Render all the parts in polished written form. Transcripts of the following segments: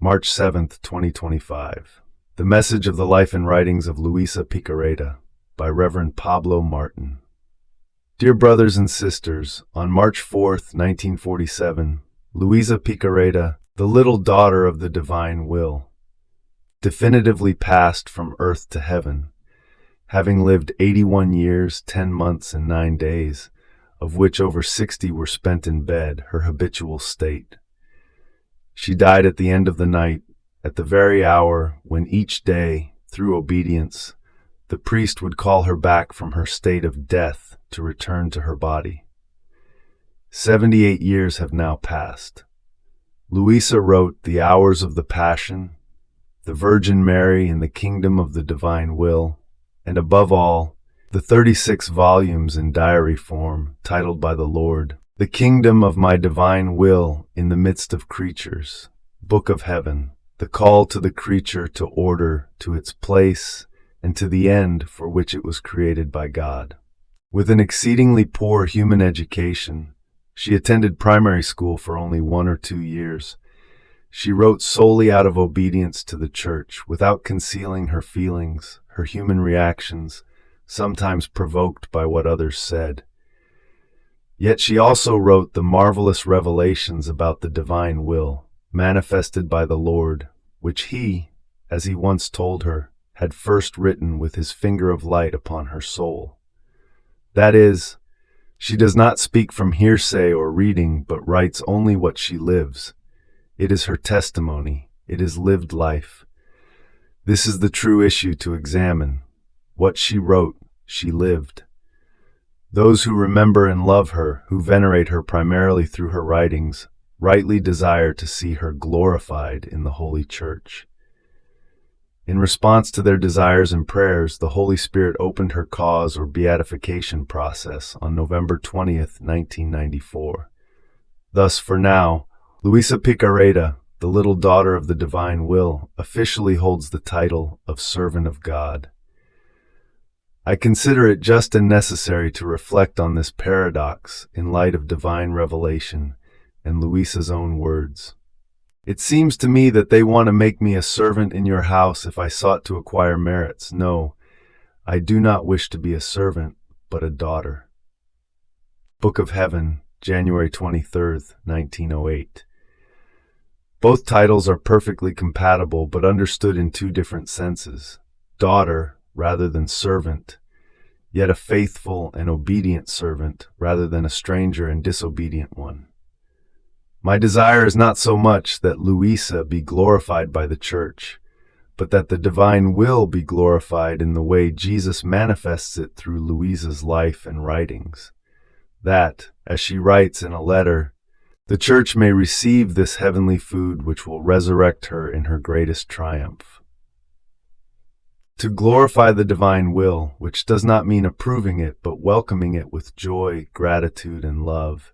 March 7th, 2025. The Message of the Life and Writings of Luisa Piccarreta by Reverend Pablo Martin. Dear brothers and sisters, on March 4th, 1947, Luisa Piccarreta, the little daughter of the divine will, definitively passed from earth to heaven, having lived 81 years, 10 months, and 9 days, of which over 60 were spent in bed, her habitual state. She died at the end of the night, at the very hour when each day, through obedience, the priest would call her back from her state of death to return to her body. 78 years have now passed. Luisa wrote The Hours of the Passion, The Virgin Mary in the Kingdom of the Divine Will, and above all, the 36 volumes in diary form titled by the Lord, The Kingdom of My Divine Will in the Midst of Creatures, Book of Heaven, the call to the creature to order, to its place, and to the end for which it was created by God. With an exceedingly poor human education, she attended primary school for only 1 or 2 years. She wrote solely out of obedience to the Church, without concealing her feelings, her human reactions, sometimes provoked by what others said. Yet she also wrote the marvelous revelations about the divine will, manifested by the Lord, which he, as he once told her, had first written with his finger of light upon her soul. That is, she does not speak from hearsay or reading, but writes only what she lives. It is her testimony. It is lived life. This is the true issue to examine. What she wrote, she lived. Those who remember and love her, who venerate her primarily through her writings, rightly desire to see her glorified in the Holy Church. In response to their desires and prayers, the Holy Spirit opened her cause or beatification process on November 20th, 1994. Thus, for now, Luisa Piccarreta, the little daughter of the divine will, officially holds the title of Servant of God. I consider it just and necessary to reflect on this paradox in light of divine revelation and Luisa's own words. It seems to me that they want to make me a servant in your house if I sought to acquire merits. No, I do not wish to be a servant, but a daughter. Book of Heaven, January 23rd, 1908. Both titles are perfectly compatible, but understood in two different senses. Daughter, rather than servant, yet a faithful and obedient servant, rather than a stranger and disobedient one. My desire is not so much that Luisa be glorified by the Church, but that the divine will be glorified in the way Jesus manifests it through Luisa's life and writings. That, as she writes in a letter, the Church may receive this heavenly food which will resurrect her in her greatest triumph. To glorify the divine will, which does not mean approving it, but welcoming it with joy, gratitude, and love,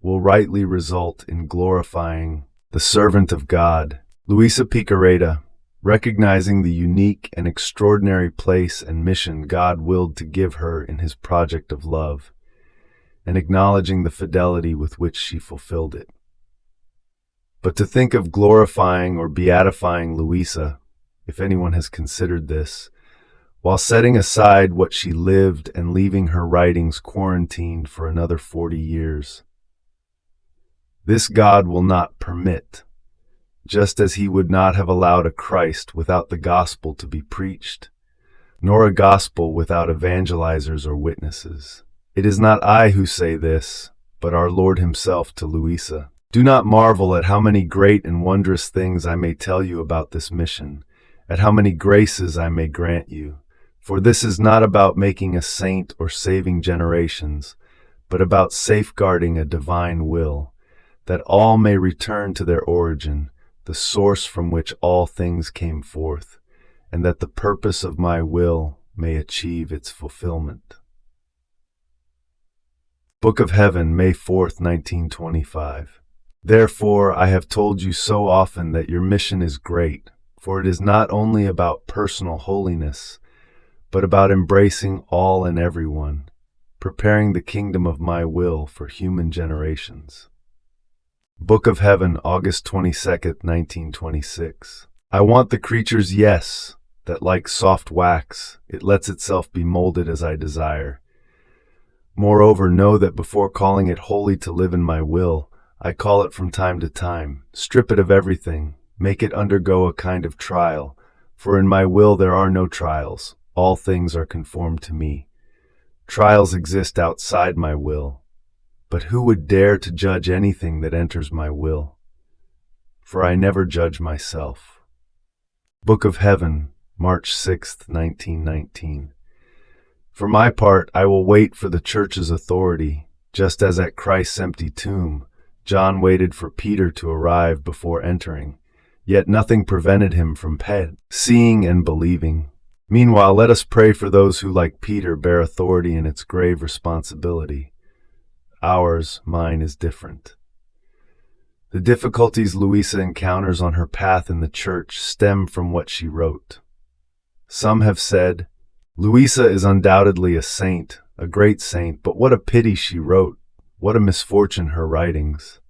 will rightly result in glorifying the servant of God, Luisa Piccarreta, recognizing the unique and extraordinary place and mission God willed to give her in his project of love, and acknowledging the fidelity with which she fulfilled it. But to think of glorifying or beatifying Luisa, if anyone has considered this, while setting aside what she lived and leaving her writings quarantined for another 40 years, this God will not permit, just as he would not have allowed a Christ without the gospel to be preached, nor a gospel without evangelizers or witnesses. It is not I who say this, but our Lord himself to Luisa. Do not marvel at how many great and wondrous things I may tell you about this mission, at how many graces I may grant you, for this is not about making a saint or saving generations, but about safeguarding a divine will, that all may return to their origin, the source from which all things came forth, and that the purpose of my will may achieve its fulfillment. Book of Heaven, May 4th, 1925. Therefore, I have told you so often that your mission is great, for it is not only about personal holiness, but about embracing all and everyone, preparing the kingdom of my will for human generations. Book of Heaven, August 22nd, 1926. I want the creature's yes, that like soft wax, it lets itself be molded as I desire. Moreover, know that before calling it wholly to live in my will, I call it from time to time, strip it of everything, make it undergo a kind of trial, for in my will there are no trials, all things are conformed to me. Trials exist outside my will, but who would dare to judge anything that enters my will? For I never judge myself. Book of Heaven, March 6th, 1919. For my part, I will wait for the Church's authority, just as at Christ's empty tomb, John waited for Peter to arrive before entering, yet nothing prevented him from seeing and believing. Meanwhile, let us pray for those who, like Peter, bear authority in its grave responsibility. Mine is different. The difficulties Luisa encounters on her path in the Church stem from what she wrote. Some have said, Luisa is undoubtedly a saint, a great saint, but what a pity she wrote. What a misfortune her writings.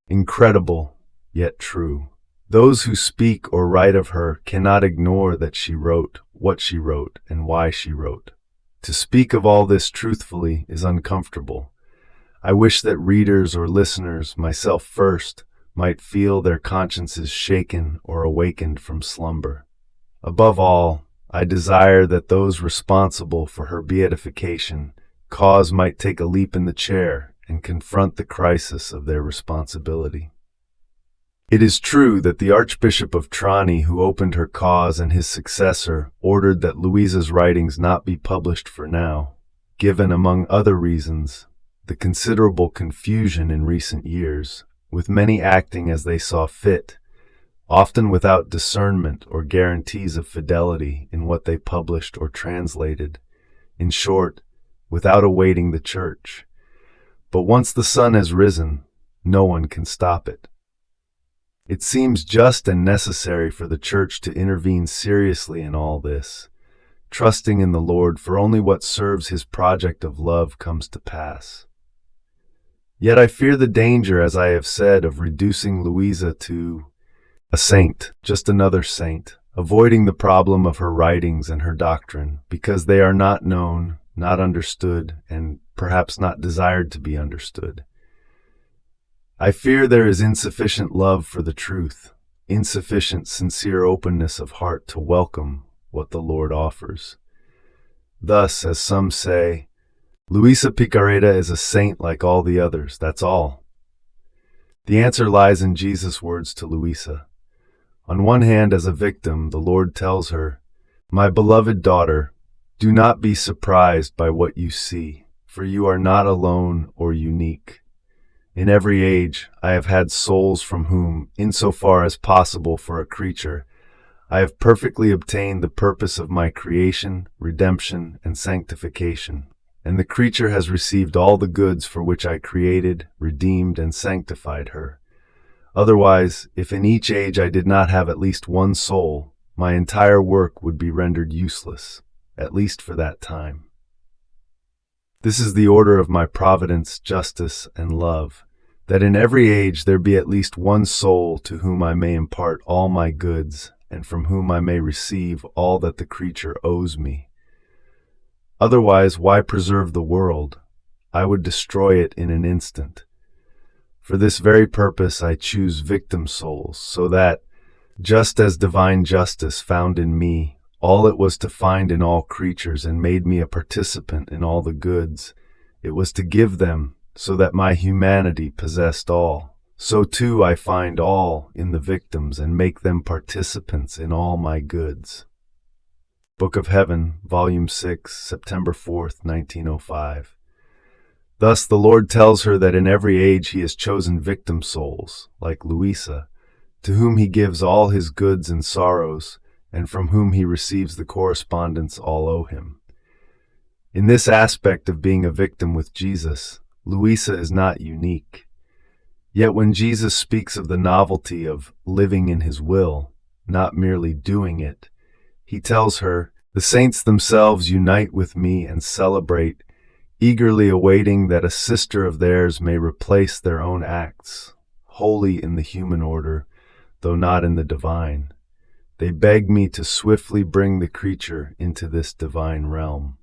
Incredible, yet true. Those who speak or write of her cannot ignore that she wrote, what she wrote, and why she wrote. To speak of all this truthfully is uncomfortable. I wish that readers or listeners, myself first, might feel their consciences shaken or awakened from slumber. Above all, I desire that those responsible for her beatification might take a leap in the chair and confront the crisis of their responsibility. It is true that the Archbishop of Trani, who opened her cause, and his successor ordered that Luisa's writings not be published for now, given, among other reasons, the considerable confusion in recent years, with many acting as they saw fit, often without discernment or guarantees of fidelity in what they published or translated, in short, without awaiting the Church. But once the sun has risen, no one can stop it. It seems just and necessary for the Church to intervene seriously in all this, trusting in the Lord, for only what serves his project of love comes to pass. Yet I fear the danger, as I have said, of reducing Luisa to a saint, just another saint, avoiding the problem of her writings and her doctrine, because they are not known, not understood, and perhaps not desired to be understood. I fear there is insufficient love for the truth, insufficient sincere openness of heart to welcome what the Lord offers. Thus, as some say, Luisa Piccarreta is a saint like all the others, that's all. The answer lies in Jesus' words to Luisa. On one hand, as a victim, the Lord tells her, "My beloved daughter, do not be surprised by what you see, for you are not alone or unique. In every age, I have had souls from whom, insofar as possible for a creature, I have perfectly obtained the purpose of my creation, redemption, and sanctification. And the creature has received all the goods for which I created, redeemed, and sanctified her. Otherwise, if in each age I did not have at least one soul, my entire work would be rendered useless, at least for that time. This is the order of my providence, justice, and love, that in every age there be at least one soul to whom I may impart all my goods, and from whom I may receive all that the creature owes me. Otherwise, why preserve the world? I would destroy it in an instant. For this very purpose I choose victim souls, so that, just as divine justice found in me all it was to find in all creatures and made me a participant in all the goods, it was to give them, so that my humanity possessed all. So too I find all in the victims and make them participants in all my goods." Book of Heaven, Volume 6, September 4th, 1905. Thus the Lord tells her that in every age he has chosen victim souls, like Luisa, to whom he gives all his goods and sorrows, and from whom he receives the correspondence all owe him. In this aspect of being a victim with Jesus, Luisa is not unique. Yet when Jesus speaks of the novelty of living in his will, not merely doing it, he tells her, "The saints themselves unite with me and celebrate, eagerly awaiting that a sister of theirs may replace their own acts, holy in the human order, though not in the divine. They beg me to swiftly bring the creature into this divine realm.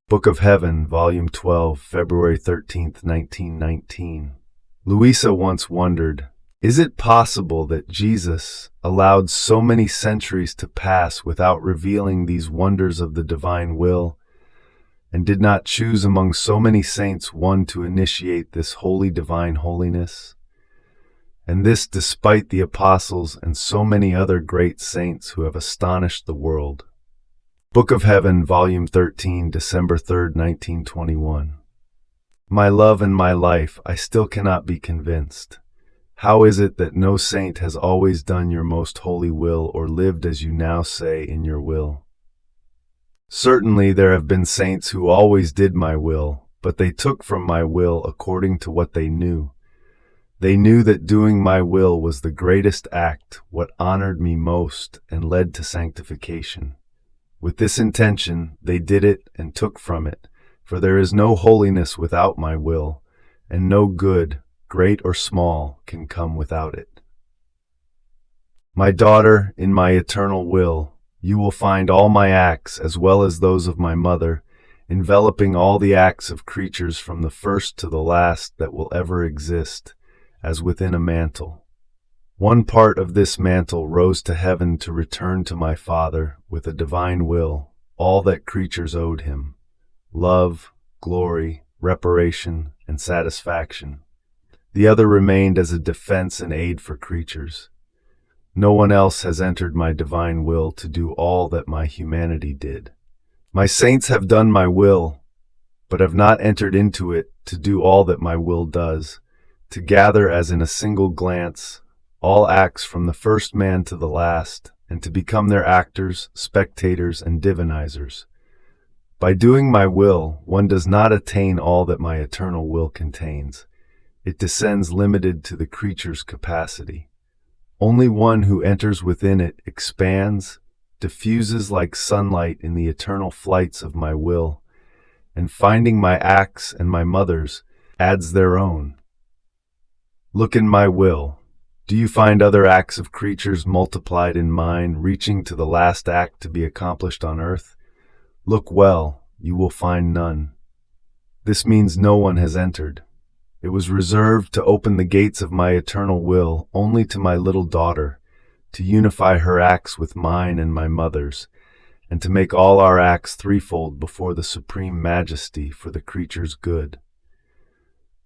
Book of Heaven, Volume 12, February 13th, 1919. Luisa once wondered, is it possible that Jesus allowed so many centuries to pass without revealing these wonders of the divine will, and did not choose among so many saints one to initiate this holy divine holiness? And this despite the apostles and so many other great saints who have astonished the world. Book of Heaven, Volume 13, December 3rd, 1921. My love and my life, I still cannot be convinced. How is it that no saint has always done your most holy will or lived as you now say in your will? Certainly there have been saints who always did my will, but they took from my will according to what they knew. They knew that doing my will was the greatest act, what honored me most, and led to sanctification. With this intention, they did it and took from it, for there is no holiness without my will, and no good, great or small, can come without it. My daughter, in my eternal will, you will find all my acts, as well as those of my mother, enveloping all the acts of creatures from the first to the last that will ever exist, as within a mantle. One part of this mantle rose to heaven to return to my Father, with a divine will, all that creatures owed him: love, glory, reparation, and satisfaction. The other remained as a defense and aid for creatures. No one else has entered my divine will to do all that my humanity did. My saints have done my will, but have not entered into it to do all that my will does, to gather as in a single glance all acts from the first man to the last, and to become their actors, spectators, and divinizers. By doing my will, one does not attain all that my eternal will contains. It descends limited to the creature's capacity. Only one who enters within it expands, diffuses like sunlight in the eternal flights of my will, and finding my acts and my mother's, adds their own. Look in my will. Do you find other acts of creatures multiplied in mine, reaching to the last act to be accomplished on earth? Look well, you will find none. This means no one has entered. It was reserved to open the gates of my eternal will only to my little daughter, to unify her acts with mine and my mother's, and to make all our acts threefold before the Supreme Majesty for the creature's good.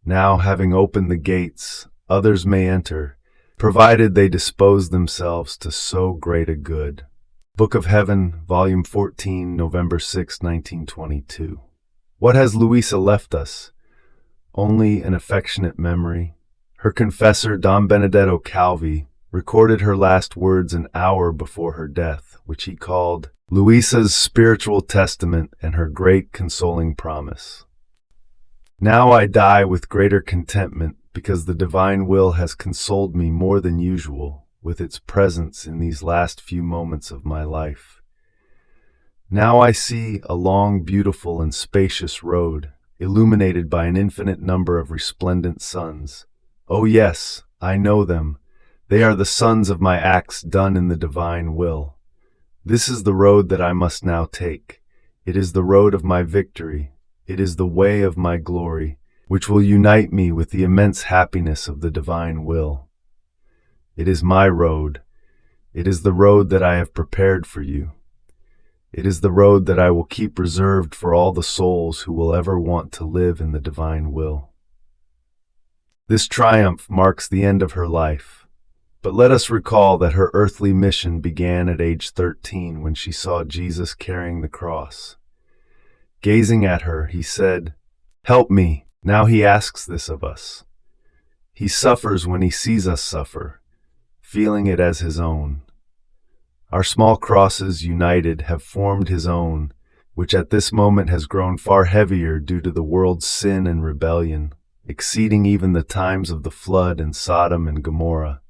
Now, having opened the gates, others may enter, provided they dispose themselves to so great a good. Book of Heaven, Volume 14, November 6, 1922. What has Luisa left us? Only an affectionate memory. Her confessor, Don Benedetto Calvi, recorded her last words an hour before her death, which he called Luisa's spiritual testament and her great consoling promise. Now I die with greater contentment, because the divine will has consoled me more than usual with its presence in these last few moments of my life. Now I see a long, beautiful, and spacious road, illuminated by an infinite number of resplendent suns. Oh yes, I know them. They are the sons of my acts done in the divine will. This is the road that I must now take. It is the road of my victory. It is the way of my glory, which will unite me with the immense happiness of the divine will. It is my road. It is the road that I have prepared for you. It is the road that I will keep reserved for all the souls who will ever want to live in the divine will. This triumph marks the end of her life, but let us recall that her earthly mission began at age 13 when she saw Jesus carrying the cross. Gazing at her, he said, "Help me." Now he asks this of us. He suffers when he sees us suffer, feeling it as his own. Our small crosses, united, have formed his own, which at this moment has grown far heavier due to the world's sin and rebellion, exceeding even the times of the flood in Sodom and Gomorrah.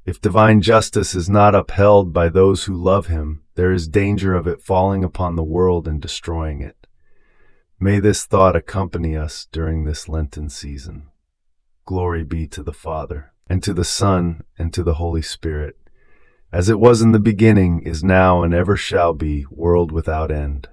If divine justice is not upheld by those who love him, there is danger of it falling upon the world and destroying it. May this thought accompany us during this Lenten season. Glory be to the Father, and to the Son, and to the Holy Spirit, as it was in the beginning, is now, and ever shall be, world without end.